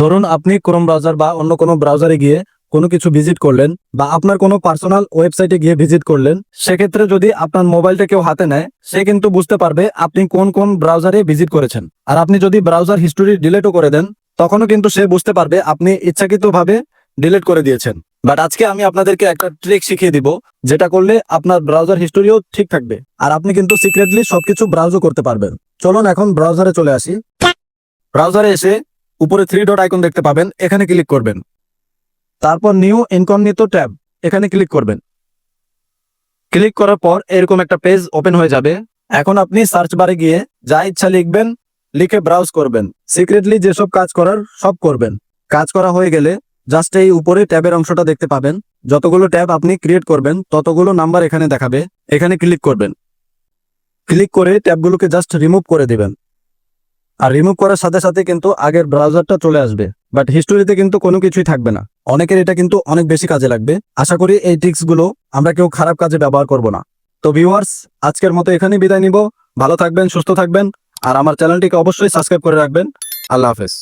ধরুন আপনি Chrome browser বা অন্য কোনো ব্রাউজারে গিয়ে কোনো কিছু ভিজিট করলেন বা আপনার কোনো পার্সোনাল ওয়েবসাইটে গিয়ে ভিজিট করলেন, সেক্ষেত্রে যদি আপনার মোবাইলটা কেউ হাতে নেয়, সে কিন্তু বুঝতে পারবে আপনি কোন কোন ব্রাউজারে ভিজিট করেছেন। আর আপনি যদি ব্রাউজার হিস্টোরি ডিলিটও করে দেন, তখনও কিন্তু সে বুঝতে পারবে আপনি ইচ্ছাকৃতভাবে ডিলিট করে দিয়েছেন। বাট আজকে আমি আপনাদেরকে একটা ট্রিক শিখিয়ে দিব, যেটা করলে আপনার ব্রাউজার হিস্টোরিও ঠিক থাকবে আর আপনি কিন্তু সিক্রেটলি সবকিছু ব্রাউজও করতে পারবেন। চলুন এখন ব্রাউজারে চলে আসি। ব্রাউজারে এসে উপরে 3 ডট আইকন দেখতে পাবেন, এখানে ক্লিক করবেন। তারপর নিউ ইনকগনিটো ট্যাব, এখানে ক্লিক করবেন। ক্লিক করার পর এরকম একটা পেজ ওপেন হয়ে যাবে। এখন আপনি সার্চ বারে গিয়ে যা ইচ্ছা লিখবেন, লিখে ব্রাউজ করবেন। সিক্রেটলি যেসব কাজ করার সব করবেন। কাজ করা হয়ে গেলে জাস্ট এই উপরে ট্যাবের অংশটা দেখতে পাবেন। যতগুলো ট্যাব আপনি ক্রিয়েট করবেন ততগুলো নাম্বার এখানে দেখাবে, এখানে ক্লিক করবেন। ক্লিক করে ট্যাবগুলোকে জাস্ট রিমুভ করে দিবেন। আর রিমুভ করার সাথে সাথে কিন্তু আগের ব্রাউজারটা চলে আসবে, বাট হিস্টোরিতে কিন্তু কোনো কিছুই থাকবে না। অনেকের এটা কিন্তু অনেক বেশি কাজে লাগবে। আশা করি এই ট্রিক্সগুলো আমরা কেউ খারাপ কাজে ব্যবহার করব না। তো ভিউয়ার্স, আজকের মতো এখানেই বিদায় নিব। ভালো থাকবেন, সুস্থ থাকবেন, আর আমার চ্যানেলটিকে অবশ্যই সাবস্ক্রাইব করে রাখবেন। আল্লাহ হাফেজ।